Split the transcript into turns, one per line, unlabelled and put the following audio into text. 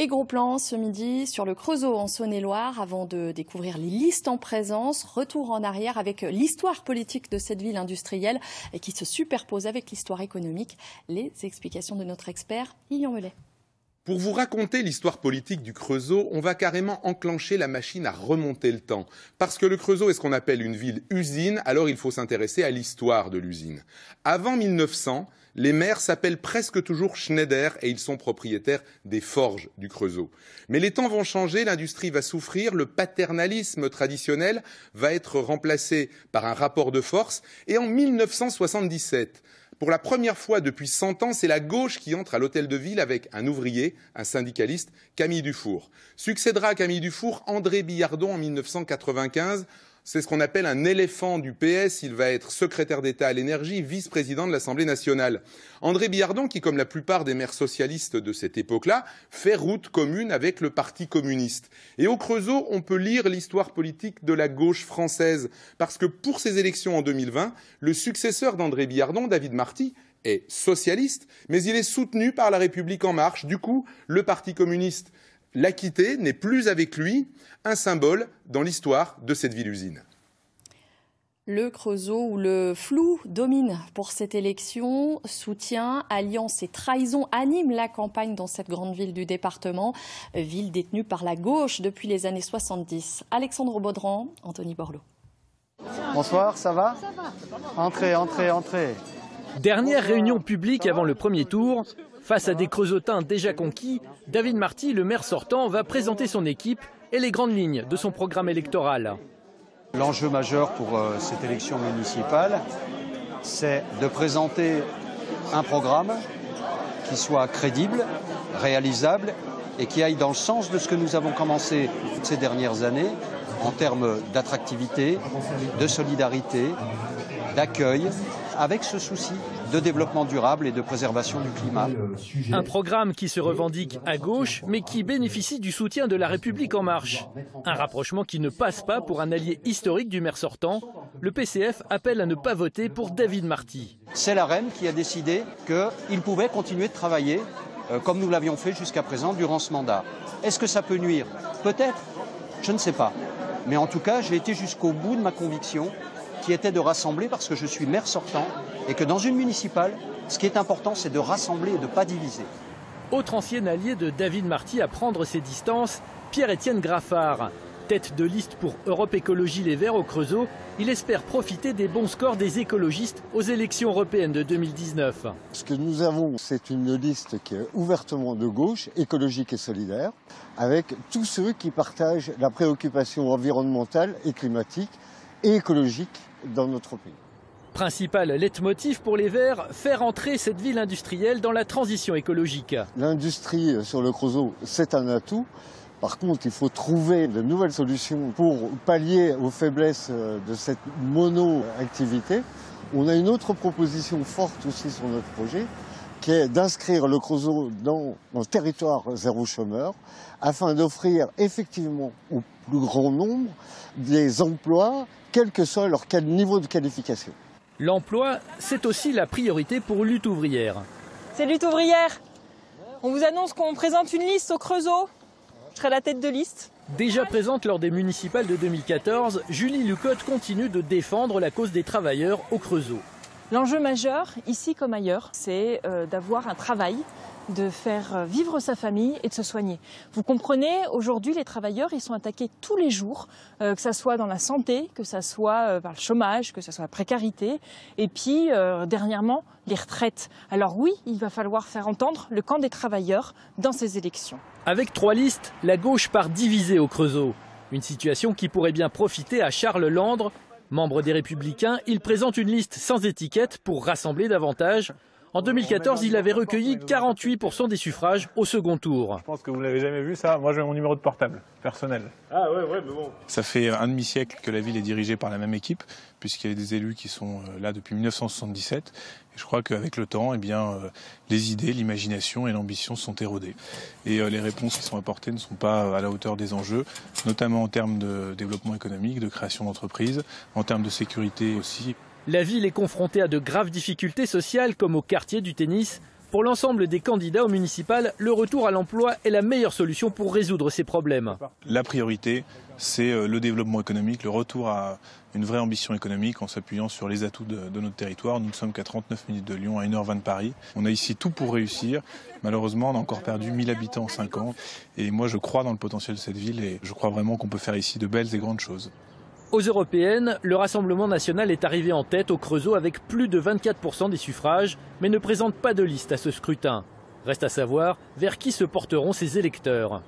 Et gros plan ce midi sur le Creusot en Saône-et-Loire avant de découvrir les listes en présence. Retour en arrière avec l'histoire politique de cette ville industrielle et qui se superpose avec l'histoire économique. Les explications de notre expert Lilian Melet.
Pour vous raconter l'histoire politique du Creusot, on va carrément enclencher la machine à remonter le temps. Parce que le Creusot est ce qu'on appelle une ville-usine, alors il faut s'intéresser à l'histoire de l'usine. Avant 1900, les maires s'appellent presque toujours Schneider et ils sont propriétaires des forges du Creusot. Mais les temps vont changer, l'industrie va souffrir, le paternalisme traditionnel va être remplacé par un rapport de force. Et en 1977, pour la première fois depuis 100 ans, c'est la gauche qui entre à l'hôtel de ville avec un ouvrier, un syndicaliste, Camille Dufour. Succédera à Camille Dufour André Billardon en 1995. C'est ce qu'on appelle un éléphant du PS. Il va être secrétaire d'État à l'énergie, vice-président de l'Assemblée nationale. André Billardon, qui, comme la plupart des maires socialistes de cette époque-là, fait route commune avec le Parti communiste. Et au Creusot, on peut lire l'histoire politique de la gauche française. Parce que pour ces élections en 2020, le successeur d'André Billardon, David Marty, est socialiste, mais il est soutenu par La République En Marche. Du coup, le Parti communiste l'a quitté, n'est plus avec lui, un symbole dans l'histoire de cette ville-usine.
Le Creusot où le flou domine pour cette élection, soutien, alliance et trahison animent la campagne dans cette grande ville du département, ville détenue par la gauche depuis les années 70. Alexandre Baudran, Anthony Borloo.
Bonsoir, ça va? Ça va. Entrez, entrez, entrez.
Dernière réunion publique avant le premier tour. Face à des Creusotins déjà conquis, David Marty, le maire sortant, va présenter son équipe et les grandes lignes de son programme électoral.
L'enjeu majeur pour cette élection municipale, c'est de présenter un programme qui soit crédible, réalisable et qui aille dans le sens de ce que nous avons commencé ces dernières années en termes d'attractivité, de solidarité, d'accueil, avec ce souci de développement durable et de préservation du climat.
Un programme qui se revendique à gauche, mais qui bénéficie du soutien de La République En Marche. Un rapprochement qui ne passe pas pour un allié historique du maire sortant. Le PCF appelle à ne pas voter pour David Marty.
C'est la REM qui a décidé qu'il pouvait continuer de travailler comme nous l'avions fait jusqu'à présent durant ce mandat. Est-ce que ça peut nuire? Peut-être, je ne sais pas. Mais en tout cas, j'ai été jusqu'au bout de ma conviction qui était de rassembler parce que je suis maire sortant et que dans une municipale, ce qui est important, c'est de rassembler et de ne pas diviser.
Autre ancien allié de David Marty à prendre ses distances, Pierre-Étienne Graffard. Tête de liste pour Europe Écologie Les Verts au Creusot, il espère profiter des bons scores des écologistes aux élections européennes de 2019.
Ce que nous avons, c'est une liste qui est ouvertement de gauche, écologique et solidaire, avec tous ceux qui partagent la préoccupation environnementale et climatique et écologique dans notre pays.
Principal leitmotiv pour les Verts, faire entrer cette ville industrielle dans la transition écologique.
L'industrie sur le Creusot, c'est un atout. Par contre, il faut trouver de nouvelles solutions pour pallier aux faiblesses de cette mono-activité. On a une autre proposition forte aussi sur notre projet, qui est d'inscrire le Creusot dans un territoire zéro chômeur, afin d'offrir effectivement au plus grand nombre des emplois, quel que soit leur niveau de qualification.
L'emploi, c'est aussi la priorité pour Lutte ouvrière.
C'est Lutte ouvrière. On vous annonce qu'on présente une liste au Creusot. Je serai la tête de liste.
Déjà présente lors des municipales de 2014, Julie Lucotte continue de défendre la cause des travailleurs au Creusot.
L'enjeu majeur, ici comme ailleurs, c'est d'avoir un travail, de faire vivre sa famille et de se soigner. Vous comprenez, aujourd'hui, les travailleurs, ils sont attaqués tous les jours, que ce soit dans la santé, que ce soit par le chômage, que ce soit la précarité, et puis, dernièrement, les retraites. Alors oui, il va falloir faire entendre le camp des travailleurs dans ces élections.
Avec 3 listes, la gauche part divisée au Creusot. Une situation qui pourrait bien profiter à Charles Landre. Membre des Républicains, il présente une liste sans étiquette pour rassembler davantage. En 2014, il avait recueilli 48% des suffrages au second tour.
Je pense que vous ne l'avez jamais vu ça. Moi, j'ai mon numéro de portable personnel.
Ah ouais, mais bon.
Ça fait un demi-siècle que la ville est dirigée par la même équipe, puisqu'il y a des élus qui sont là depuis 1977. Et je crois qu'avec le temps, les idées, l'imagination et l'ambition sont érodées. Et les réponses qui sont apportées ne sont pas à la hauteur des enjeux, notamment en termes de développement économique, de création d'entreprises, en termes de sécurité aussi.
La ville est confrontée à de graves difficultés sociales comme au quartier du tennis. Pour l'ensemble des candidats au municipal, le retour à l'emploi est la meilleure solution pour résoudre ces problèmes.
La priorité, c'est le développement économique, le retour à une vraie ambition économique en s'appuyant sur les atouts de notre territoire. Nous ne sommes qu'à 39 minutes de Lyon, à 1h20 de Paris. On a ici tout pour réussir. Malheureusement, on a encore perdu 1000 habitants en 5 ans. Et moi, je crois dans le potentiel de cette ville et je crois vraiment qu'on peut faire ici de belles et grandes choses.
Aux européennes, le Rassemblement national est arrivé en tête au Creusot avec plus de 24% des suffrages, mais ne présente pas de liste à ce scrutin. Reste à savoir vers qui se porteront ses électeurs.